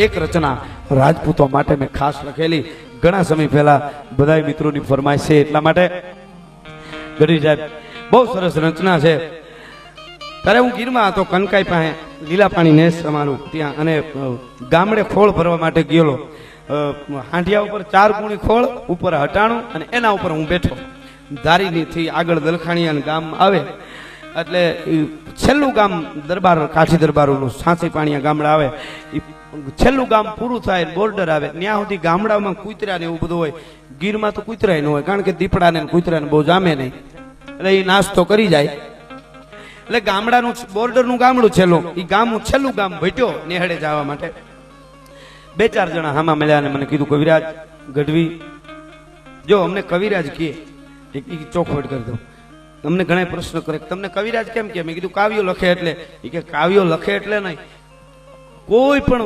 એક રચના રાજપૂતો માટે મેં ખાસ લખેલી, ઘણા સમય પહેલા બધા મિત્રોની ફરમાઈશ છે, એટલા માટે ગઢવી સાહેબ બહુ સરસ રચના છે. ત્યારે હું ગીરમાં હતો, કનકાઈ પાસે લીલા પાણી નેસ અમારું ત્યાં, અને ગામડે ખોળ ભરવા માટે ગયેલો. હાંડિયા ઉપર 4 ગુણી ખોળ, ઉપર હટાણું, અને એના ઉપર હું બેઠો. ધારીથી આગળ દલખાણીયા ગામ આવે એટલે છેલ્લું ગામ દરબાર, કાઠી દરબારોનું સાંચી પાણીયા ગામડા આવે, છેલ્લું ગામ પૂરું થાય બોર્ડર આવે, ત્યાં સુધી ગામડામાં કૂતરા ને એવું બધું હોય. ગીરમાં તો કૂતરાય ન હોય, કારણ કે દીપડા ને કૂતરા ને બહુ જામે નહીં, એટલે એ નાસ્તો કરી જાય. એટલે ગામડાનું બોર્ડરનું ગામડું છેલ્લું, એ ગામ છેલ્લું ગામ ભટ્યો નેહડે જવા માટે. 2-4 જણા હામા મળ્યા અને મને કીધું, કવિરાજ ગઢવી જો અમને કવિરાજ કહે, ચોખવટ કરી દો. અમને ઘણા પ્રશ્ન કરે, તમને કવિરાજ કેમ કે? મેં કીધું કાવ્યો લખે એટલે. એ કે કાવ્યો લખે એટલે નહીં, કોઈ પણ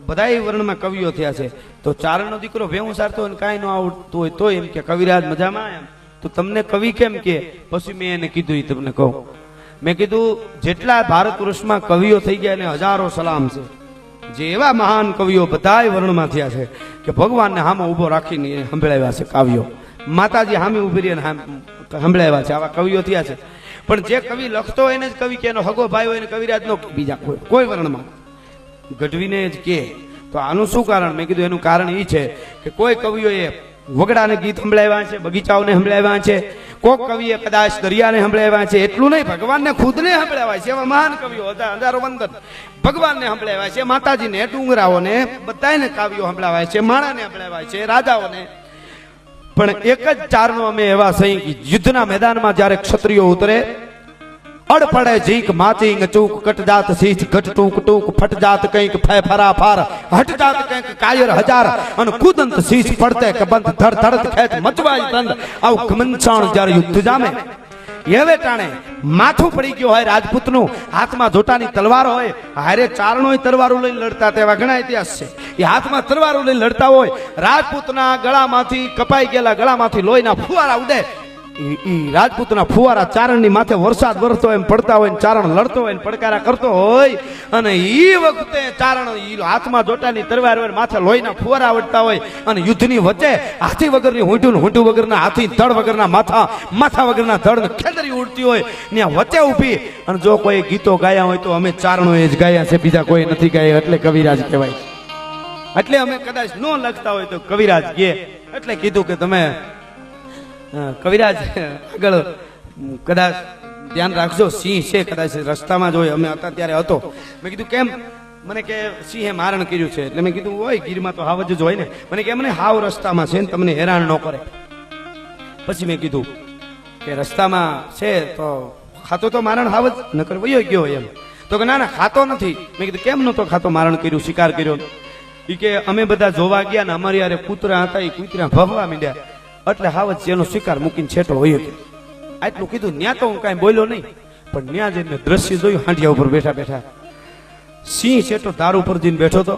બધા વર્ણમાં કવિઓ થયા છે. તો ચારણનો દીકરો ભેવું સારતો હોય, કાંઈ ન આવડતું હોય તો એમ કે કવિરાજ મજામાં એમ, તો તમને કવિ કેમ કે? પછી મેં એને કીધું, એ તમને કહું. મેં કીધું જેટલા ભારત વર્ષમાં કવિઓ થઈ ગયા એને હજારો સલામ છે. જે એવા મહાન કવિઓ બધા વર્ણમાં થયા છે કે ભગવાનને સામે ઉભો રાખીને સંભળાવ્યા છે કાવ્યો. માતાજી સામે ઉભી રહીને સંભળાવ્યા છે, આવા કવિઓ થયા છે. પણ જે કવિ લખતો હોય એને જ કવિ કે, એનો હગો ભાઈ હોય એને કવિરાજ નો, બીજા કોઈ વર્ણમાં ગઢવીને જ કે. તો આનું શું કારણ? મેં કીધું એનું કારણ એ છે કે કોઈ કવિઓએ વગડાને ગીત સંભળાવ્યા છે, બગીચાઓને સંભળાવ્યા છે, કોક કવિએ કદાચ દરિયાને સંભળાવ્યા છે. એટલું નહીં, ભગવાનને ખુદને સંભળાવ્યા છે. એવા મહાન કવિઓ હતા, હજારો વંદન ભગવાનને સંભળાવ્યા છે, માતાજીને, ડુંગરાઓને, બધાને કાવ્યો સંભળાવ્યા છે, માણાને સંભળાવ્યા છે, રાજાઓને. પણ એક જ ચારનો અમે એવા સહી કે યુદ્ધના મેદાનમાં જ્યારે ક્ષત્રિયો ઉતરે, અડ પડે જીક માચીંગ ચૂક કટ જાત સીચ ઘટ ટૂક ટૂક ફટ જાત કંઈક ફે ફરા ફાર હટ જાત કંઈક કાયર હજાર અને કુદંત સીચ પડતે કે બંધ ધડ ધડ ખેત મચવાય તંદ. આવું ઘમંચાણ જ્યારે યુદ્ધ જામે, એવે ટાણે માથું પડી ગયું હોય રાજપૂતનું, હાથમાં જોટાની તલવાર હોય, હારે ચારણોય તલવારો લઈને લડતા, તેવા ઘણા ઇતિહાસ છે. એ હાથમાં તલવારો લઈને લડતા હોય, રાજપૂતના ગળામાંથી કપાઈ ગયેલા ગળામાંથી લોહીના ફુવારા ઉડે. રાજપૂતના ફુવારા ચારણની માથે વરસાદ વરસતો હોય એમ પડતા હોય, ચારણ લડતો હોય, પડકારા કરતો હોય. અને એ વખતે ચારણ હાથમાં જોટાની તલવાર હોય, માથે લોહીના ફુવારા વળતા હોય, અને યુદ્ધની વચ્ચે હાથી વગરની હોંઠું, હોંઠું વગરના હાથી, ધડ વગરના માથા, માથા વગરના ધડ ખેતરી ઉડતી હોય, ત્યાં વચ્ચે ઊભી. અને જો કોઈ ગીતો ગાયા હોય તો અમે ચારણોએ જ ગાયા છે, બીજા કોઈ નથી ગાયા, એટલે કવિરાજ કહેવાય. એટલે અમે કદાચ ન લખતા હોય તો કવિરાજ કહે. એટલે કીધું કે તમે કવિરાજ આગળ કદાચ ધ્યાન રાખજો, સિંહ છે કદાચ રસ્તામાં જોઈ, અમે હતા ત્યારે હતો. મેં કીધું કેમ? મને કે સિંહે મારણ કર્યું છે. એટલે મેં કીધું હોય ગીરમાં તો હાવજ જ હોય ને. મને કે મને હાવ રસ્તામાં છે ને તમને હેરાન ન કરે. પછી મેં કીધું કે રસ્તામાં છે તો ખાતો તો મારણ હાવજ ન કરે વયો ગયો એમ. તો કે ના ના ખાતો નથી. મેં કીધું કેમ નતો ખાતો? મારણ કર્યું, શિકાર કર્યો. એ કે અમે બધા જોવા ગયા ને અમારી યારે કૂતરા હતા, એ કૂતરા ભગવા માંડ્યા, એટલે હાવજ એનો શિકાર મૂકીને છેટો હોય ગયો. આટલું કીધું. ત્યાં તો હું કાંઈ બોલ્યો નહીં, પણ ત્યાં જઈને દ્રશ્ય જોયું, હાંડિયા ઉપર બેઠા બેઠા સિંહ છેટો ધાર ઉપર જઈને બેઠો હતો.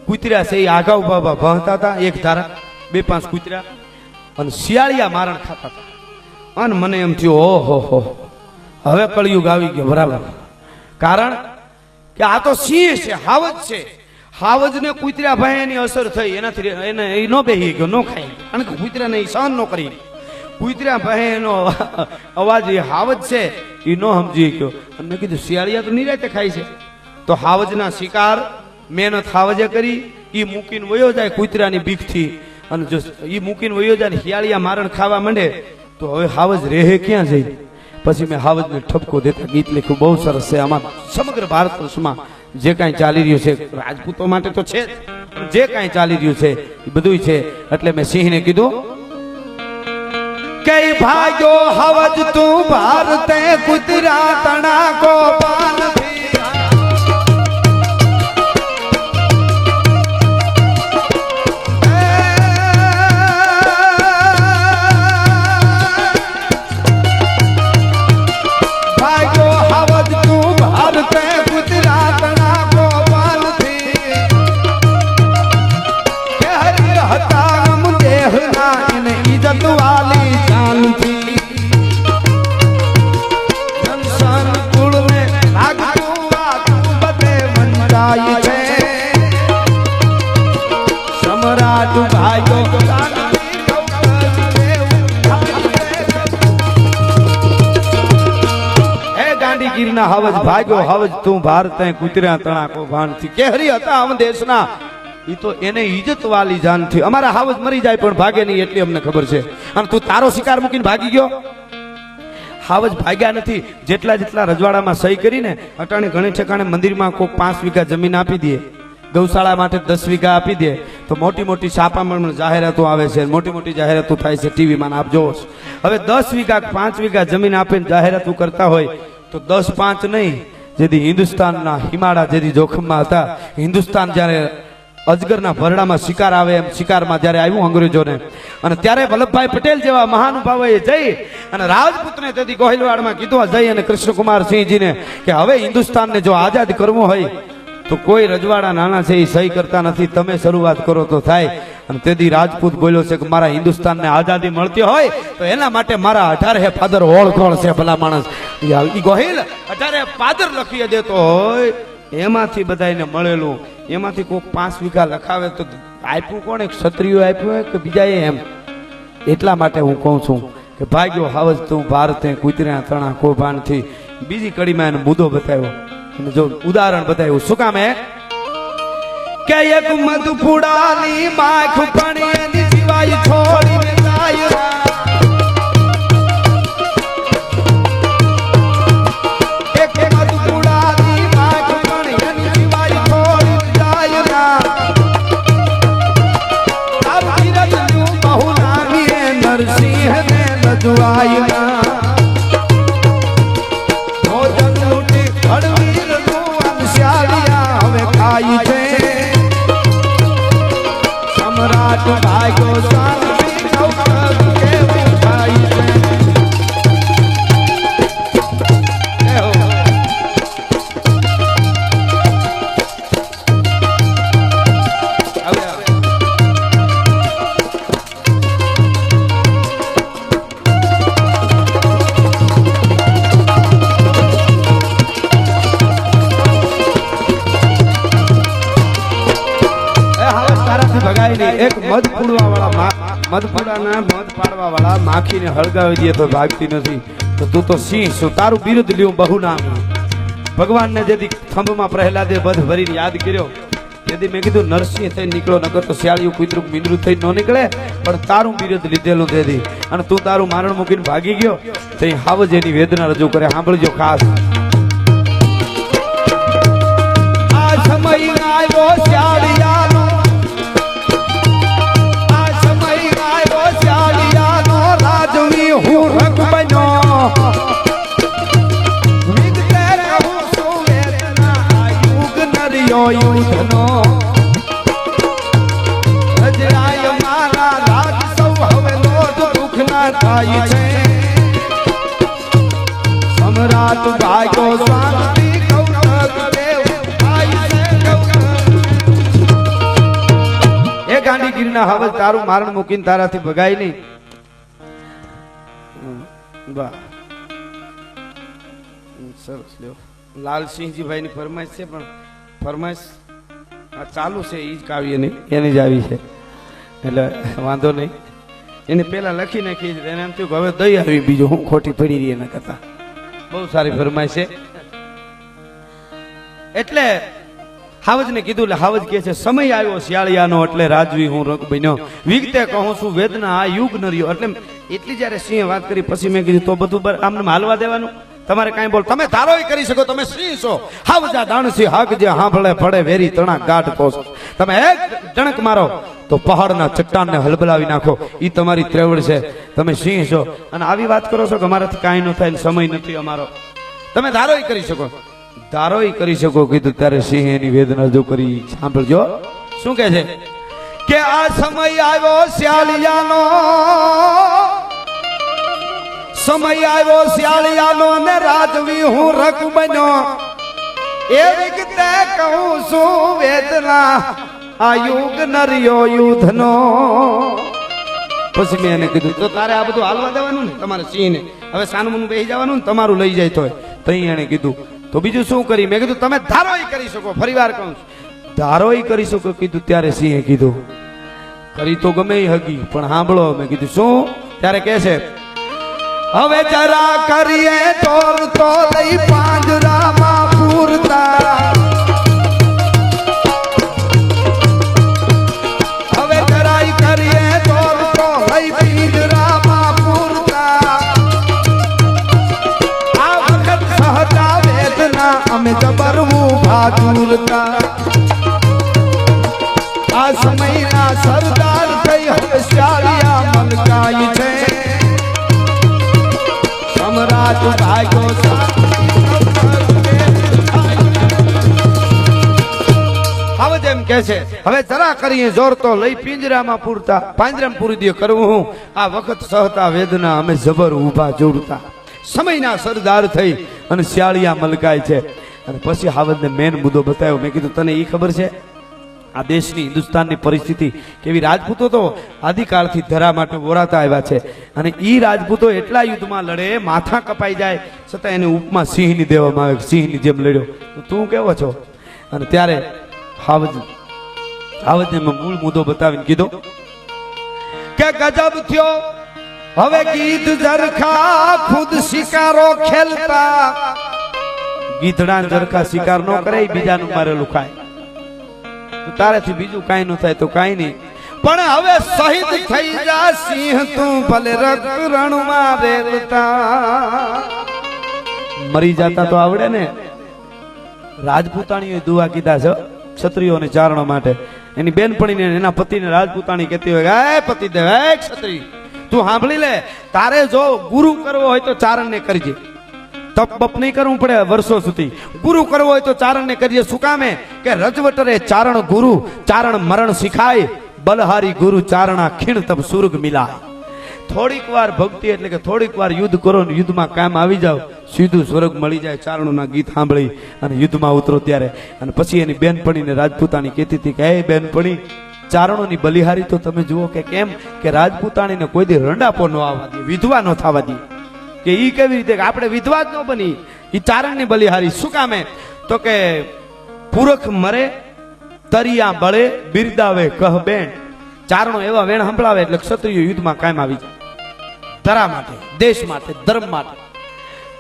કૂતરા છે એ આગા ઉભા ઉભા ભણતા હતા, એક ધારા 2-5 કૂતરા, અને શિયાળિયા મારણ ખાતા હતા. અને મને એમ થયું ઓહો હો, હવે કળિયુગ આવી ગયો બરાબર. કારણ કે આ તો સિંહ છે, હાવજ છે. હાવજને કૂતરા ભાઈ એની અસર થઈ, એનાથી એને એ ન બેહી ગયો, ન ખાઈ, કારણ કે કૂતરાને એ સહન ન કરી. કૂતરા ભાઈ એનો અવાજ, એ હાવજ છે એ ન સમજી ગયો. અને મેં કીધું શિયાળિયા તો નિરાતે ખાય છે, તો હાવજના શિકાર મહેનત હાવજે કરી, એ મૂકીને વયો જાય કૂતરાની બીકથી. અને જો એ મૂકીને વયો જાય ને શિયાળિયા મારણ ખાવા માંડે તો હવે હાવજ રહે ક્યાં જઈ? પછી મેં હાવજને ઠપકો દેતા ગીત લખ્યું, બહુ સરસ છે. આમાં સમગ્ર ભારત વર્ષમાં જે કાંઈ ચાલી રહ્યું છે, રાજપૂતો માટે તો છે, જે કાંઈ ચાલી રહ્યું છે એ બધું છે. એટલે મેં સિંહને કીધું કે ભાગ્યો હવજ તું ભારતે કુતરા તણા કો પાન ગીરના હાવજ ભાગ્યો હાવજ તું ભારત કુતર્યા તણા કો ભાનથી કેહરી હતા આમ દેશના ઈ તો એને ઇજ્જત વાલી જાન થી અમારા હાવજ મરી જાય પણ ભાગે નહીં એટલી અમને ખબર છે અને તું તારો શિકાર મૂકીને ભાગી ગયો હાવજ ભાગ્યા નથી જેટલા જેટલા રજવાડામાં સહી કરીને અટાણે ઘણી ઠેકાણે મંદિરમાં કોઈ 5 વીઘા જમીન આપી દે ગૌશાળા માટે 10 વીઘા આપી દે તો મોટી મોટી છાપામાં જાહેરાતો આવે છે મોટી મોટી જાહેરાતો થાય છે ટીવીમાં આપ જોવો છો હવે 10 વીઘા 5 વીઘા જમીન આપીને જાહેરાતો કરતા હોય તો 10-5 નહીં જેથી હિન્દુસ્તાનના હિમાળા જેથી જોખમમાં હતા હિન્દુસ્તાન જ્યારે અજગરના ભરડામાં શિકાર આવે એમ શિકારમાં જ્યારે આવ્યું અંગ્રેજોને અને ત્યારે વલ્લભભાઈ પટેલ જેવા મહાનુભાવોએ જઈ અને રાજપૂતને તેથી ગોહિલવાડમાં કીધું જઈ અને કૃષ્ણકુમાર સિંહજીને કે હવે હિન્દુસ્તાનને જો આઝાદ કરવું હોય તો કોઈ રજવાડા નાના છે એ સહી કરતા નથી તમે શરૂઆત કરો તો થાય અને તેથી રાજપૂત બોલ્યો છે કે મારા હિન્દુસ્તાનને આઝાદી મળતી હોય તો એના માટે મારા 18 ફાધર ઓળખોળ છે ભલા માણસ ઈ ગોહિલ 18 ફાધર લખી દેતો હોય એમાંથી બધાને મળેલું એમાંથી કોઈ 5 વીઘા લખાવે તો આપ્યું કોણે ક્ષત્રિયો આપ્યું હોય કે બીજાએ એમ એટલા માટે હું કહું છું કે ભાગ્યો હાવજ તું ભારતે કુતર્યા તણા કો ભાનથી બીજી કડીમાં એનો મુદ્દો બતાવ્યો જો ઉદાહરણ બતાવ્યું શું કામ હે કે એક મધુપુડાની માખ પણ એની સિવાય છોડીને જાય એક મધુપુડાની માખ પણ એની સિવાય છોડીને જાય તારું ધીરજનું બહુ નામી નરસિંહ ને લજવાય સમ્રાટ ભાગ્યો શાંતિ કેવું થાય એક મધ પૂડવા વાળા મધ પૂડાના મધ પાડવા વાળા માખીને હળગાવી દે તો ભાગતી નથી તો તું તો સિંહ છું તારું બિરુદ લ્યું બહુ નામ ભગવાનને જેથી ખંભમાં પ્રહલાદે બધ ભરીને યાદ કર્યો તેથી મેં કીધું નરસિંહ થઈ નીકળો નકર તો શિયાળિયું કૂતરું મીંડરું થઈ ન નીકળે પણ તારું બિરુદ લીધેલું તેથી અને તું તારું મારણ મૂકીને ભાગી ગયો તો હાવજ એની વેદના રજૂ કરે સાંભળજો ખાસ આ સમય આવ્યો શિયાળિયાનો હું રંગ બન્યો વિગતે કહું છું વેદના યુગ નરિયો યુધનો રજરાય મારા રાજ સૌ હવે લોટ દુઃખ ના થાય છે સમ્રાટ ભાગ્યો શાંતિ કૌતક દેવ થાય છે એ ગાંધીગીરીના હવે તારું મારણ મૂકીને તારાથી ભગાય નહીં સરસ લ્યો લાલસિંહજી ભાઈ ની ફરમાઈશ છે પણ ફરમાઈશ ચાલુ છે એ જ કાવ્ય નહીં એની જ આવી છે એટલે વાંધો નહીં એને પેલા લખી નાખી એને એમ થયું કે હવે દઈ આવી બીજું હું ખોટી પડી રહી એના કરતા બહુ સારી ફરમાઈશ છે એટલે હાવજ ને કીધું એટલે હાવજ કે છે સમય આવ્યો શિયાળિયાનો એટલે રાજવી હું રંગ બન્યો વિગતે કહું છું વેદના આ યુગ ન રહ્યો એટલે એટલી જયારે સિંહે વાત કરી પછી મેં કીધું તો બધું આમને હાલવા દેવાનું તમારે કાંઈ બોલ તમે ધારોય કરી શકો તમે સિંહ છો હાવજા દાણસી હાક જે હાંભળે પડે વેરી તણા ગાઢ પોસ તમે એક જણક મારો તો પહાડના ચટ્ટાનને હલબલાવી નાખો ઈ તમારી ત્રેવડ છે તમે સિંહ છો અને આવી વાત કરો છો કે અમારાથી કાંઈ ન થાય સમય નથી અમારો તમે ધારોય કરી શકો ધારોય કરી શકો કીધું ત્યારે સિંહ એની વેદના જો કરી સાંભળજો શું કહે છે કે આ સમય આવ્યો શિયાળિયાનો સમય આવ્યો શિયાળિયાનો ને રાજવી હું રક બન્યો એ વિગતે કહું છું વેદના આ યુગ નરિયો યુધનો પછી મેં એને કીધું તો તારે આ બધું હાલવા દેવાનું ને તમારે સિંહને હવે સાનમુન બેસી જવાનું ને તમારું લઈ જાય તો એને કીધું તો બીજું શું કરી મેં કીધું તમે ધારોય કરી શકો ફરીવાર કહું ધારોય કરી શકો કીધું ત્યારે સિંહે કીધું કરી તો ગમે હગી પણ સાંભળો મેં કીધું શું ત્યારે કહે છે હવે જરા કરીએ તોર તો લઈ પાંજરામાં પૂરતા હવે જરાય કરીએ તોર તો લઈ પાંજરામાં પૂરતા આ વખત સહતા વેદના અમે જબરવું ભાજુરતા આ સમયના સરદાર થઈ હોશિયારિયા મલકાઈ છે સમ્રાટ ભાગ્યો હવે જેમ કે છે હવે જરા કરીએ જોર તો લઈ પિંજરામાં પૂરતા પાંજરામાં પૂરી દે કરવું હું આ વખત સહતા વેદના અમે જબર ઊભા જોડતા સમયના સરદાર થઈ અને શિયાળિયા મલકાય છે અને પછી હાવદને મેન મુદ્દો બતાવ્યો મેં કીધું તને એ ખબર છે આ દેશની હિન્દુસ્તાનની પરિસ્થિતિ કેવી રાજપૂતો તો આદિકાળથી ધરા માટે વોરાતા આવ્યા છે અને ઈ રાજપૂતો એટલા યુદ્ધમાં લડે માથા કપાઈ જાય છતાં એને ઉપમા સિંહની દેવામાં આવે સિંહની જેમ લડ્યો તો તું કેવો છો અને ત્યારે હાવજને મૂળ મુદ્દો બતાવીને કીધો કે ગજબ થયો હવે ગીત જરખા ખુદ શિકારો ખેલતા ગીધડા જરખા શિકાર નો કરે બીજાનું મારેલું ખાય તારેથી બીજું કાંઈ ન થાય તો કાંઈ નહીં પણ હવે શહીદ થઈ જા સિંહ તું ભલે રક્ત રણમાં રેલતા મરી જાતા તો આવડે ને રાજપૂતાણીઓએ દુઆ કીધા છે ક્ષત્રિયોને ચારણો માટે એની બેનપણીને એના પતિને રાજપૂતાણી કહેતી હોય હે પતિદેવ હે ક્ષત્રિય તું સાંભળી લે તારે જો ગુરુ કરવો હોય તો ચારણને કરજે તપ બપ નહીં કરવું પડે વર્ષો સુધી ગુરુ કરવો હોય તો ચારણને કરીએ શું કામે કે રજવટરે ચારણ ગુરુ ચારણ મરણ શીખાય બલહારી ગુરુ ચારણા ખીણ તબ સુર્ગ મિલાય થોડીક વાર ભક્તિ એટલે કે થોડીક વાર યુદ્ધ કરો ને યુદ્ધમાં કામ આવી જાવ સીધું સ્વર્ગ મળી જાય ચારણોના ગીત સાંભળી અને યુદ્ધમાં ઉતરો ત્યારે અને પછી એની બેનપણીને રાજપૂતાણી કહેતી હતી કે હે બેનપણી ચારણોની બલિહારી તો તમે જુઓ કે કેમ કે રાજપૂતાણીને કોઈ દી રંડાપો ન આવવા દે વિધવા ન થવા દે કે ઈ કેવી રીતે આપણે વિધવા જ ન બની ઈ ચારણની બલિહારી શું કામે તો કે પુરખ મરે તરિયા બળે બિરદાવે કહ બેન ચારણો એવા વેણ સંભળાવે એટલે ક્ષત્રિયો યુદ્ધમાં કાયમ આવી જાય ધરા માટે દેશ માટે ધર્મ માટે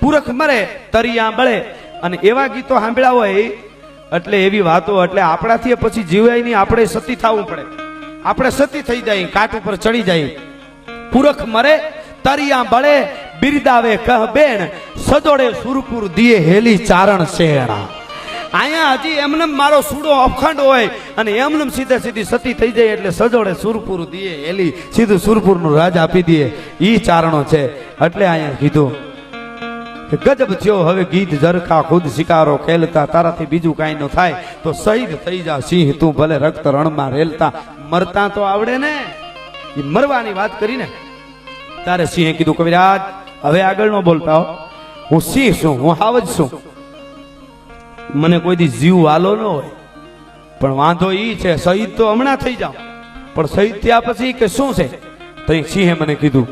પુરખ મરે તરિયા બળે અને એવા ગીતો સાંભળ્યા હોય એટલે એવી વાતો એટલે આપણાથી પછી જીવાય નહીં આપણે સતી થવું પડે આપણે સતી થઈ જાય કાટ ઉપર ચડી જાય પુરખ મરે તરિયા બળે બિરદાવે કહ બેન સજોડે સુરપુર દિયે હેલી ચારણ શેણા અહીંયા હજી એમને મારો સૂડો અખંડ હોય અને એમને સીધે સીધી સતી થઈ જાય એટલે સજોડે સુરપુર દિયે હેલી સીધું સુરપુર નું રાજ આપી દે ઈ ચારણો છે એટલે અહીંયા કીધું ગજબ થયો હવે ગીત જરખા ખુદ શિકારો ખેલતા તારાથી બીજું કાંઈ ન થાય તો શહીદ થઈ જા સિંહ તું ભલે રક્ત રણમાં રેલતા મરતા તો આવડે ને એ મરવાની વાત કરીને તારે સિંહે કીધું કવિરાજ હવે આગળ ન બોલતા હો હું સિંહ છું હું હાવજ છું મને કોઈ દી જીવ વાલો ન હોય પણ વાંધો ઈ છે શહીદ તો હમણાં થઈ જાવ પણ શહીદ થયા પછી કે શું છે તો સિંહે મને કીધું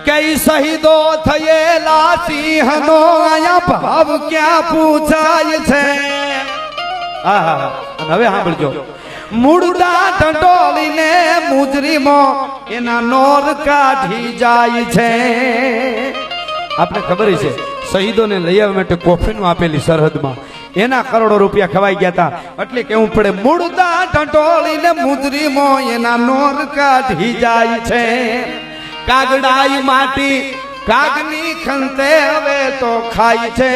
કઈ શહીદો થયેલા સિંહનો આયા ભાવ ક્યાં પૂછાય છે આહા હવે સાંભળજો મુર્દા ઢંઢોળીને મુજરીમો એના નોર કાઢી જાય છે આપણે ખબર છે શહીદોને લઈ આવવા માટે કોફીનું આપેલી સરહદમાં એના કરોડો રૂપિયા ખવાઈ ગયા હતા એટલે કેવું પડે મુર્દા ઢંઢોળીને મુજરીમો એના નોર કાઢી જાય છે કાગડાઈ માટી કાગની ખંતે હવે તો ખાય છે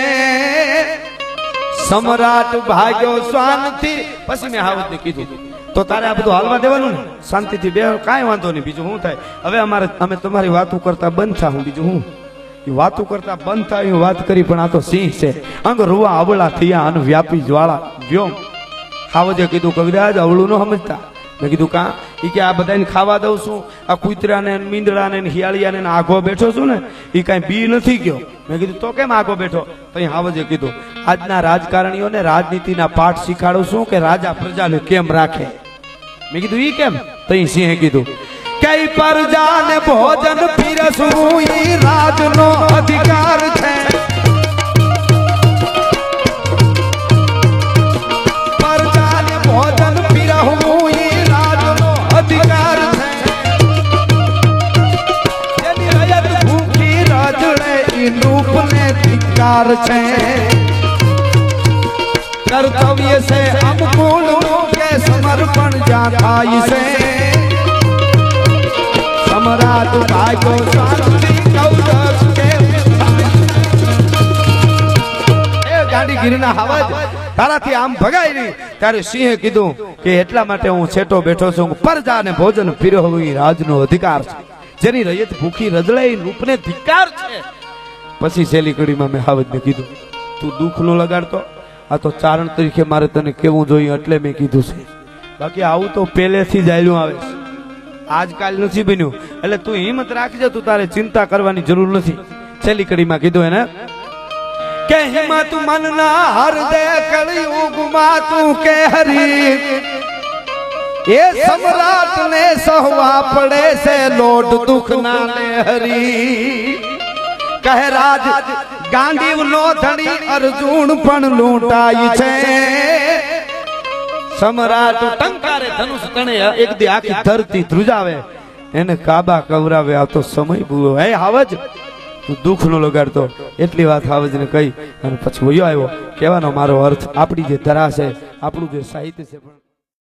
સમ્રાટ ભાગ્યો શાંતિ પછી મેં હાવજને કીધું તો તારે આ બધું હાલવા દેવાનું ને શાંતિથી બે કાંઈ વાંધો નહીં બીજું શું થાય હવે અમે તમારી વાતો કરતા બંધ થાઉં બીજું હું વાતો કરતા બંધ થાય વાત કરી પણ આ તો સિંહ છે અંગ રૂવા અવળા થયા અને વ્યાપી જ્વાળા વ્યોમ હાવજે કીધું કવિરાજ અવળું ન સમજતા મેં કીધું કા એ કે આ બધાને ખાવા દઉં છું આ કૂતરાને મીંદડાને હિયાળિયાને આગો બેઠો છું ને એ કાંઈ બી નથી ગયો મેં કીધું તો કેમ આગો બેઠો તો અહીં હાવજે કીધું આજના રાજકારણીઓને રાજનીતિના પાઠ શીખાડું છું કે રાજા પ્રજાને કેમ રાખે મેં કીધું ઈ કેમ તો અહીં સિંહે કીધું કઈ પ્રજાને ભોજન પીરસવું ઈ રાજનો અધિકાર છે પ્રજાને ભોજન પીરસવું ઈ રાજનો અધિકાર છે જેની રયત ભૂખી અધિકાર છે કર્તવ્ય છે અમૂલ કે સમર્પણ જ્યાં થાય છે સમ્રાટ ભાગ્યો શાંતિ કૌરવ કે એ ગાંડીગીરીના હવાજ તારાથી આમ ભગાય નહીં. ત્યારે સિંહે કીધું કે એટલા માટે હું છેટો બેઠો છું, પરજા અને ભોજન પીરવવું એ રાજનો અધિકાર છે, જેની રૈયત ભૂખી રજળે રૂપને ધિક્કાર છે. પછી છેલ્લી કડીમાં મેં હાવજને કીધું તું દુઃખ નો લગાડતો, આ તો ચારણ તરીકે મારે તને કેવું જોઈએ એટલે મેં કીધું છે, બાકી આવું તો પહેલેથી જ આયલું આવે છે, આજકાલ નથી બન્યું. એટલે તું હિંમત રાખજે, તું તારે ચિંતા કરવાની જરૂર નથી. છેલ્લી કડીમાં કીધું એને કે હિંમત મનના હર દે કળિયુગમાં તું કે હરી એ સમ્રાટ ને સહવા પડે છે લોટ દુઃખ ના ને હરી. કહે રાજ ગાંડીવ નો ધણી અર્જુન પણ લૂંટાય છે. સમ્રાટ ટંકારે ધનુષ તણે એક દી આખી ધરતી ધ્રુજાવે, એને કાબા કવરાવે. આ તો સમય બુઓ. હે હાવજ તું દુઃખ નો લગાડતો, એટલી વાત હાવજને કહી અને પછી વયો આવ્યો. કહેવાનો મારો અર્થ આપણી જે ધરા છે, આપણું જે સાહિત્ય છે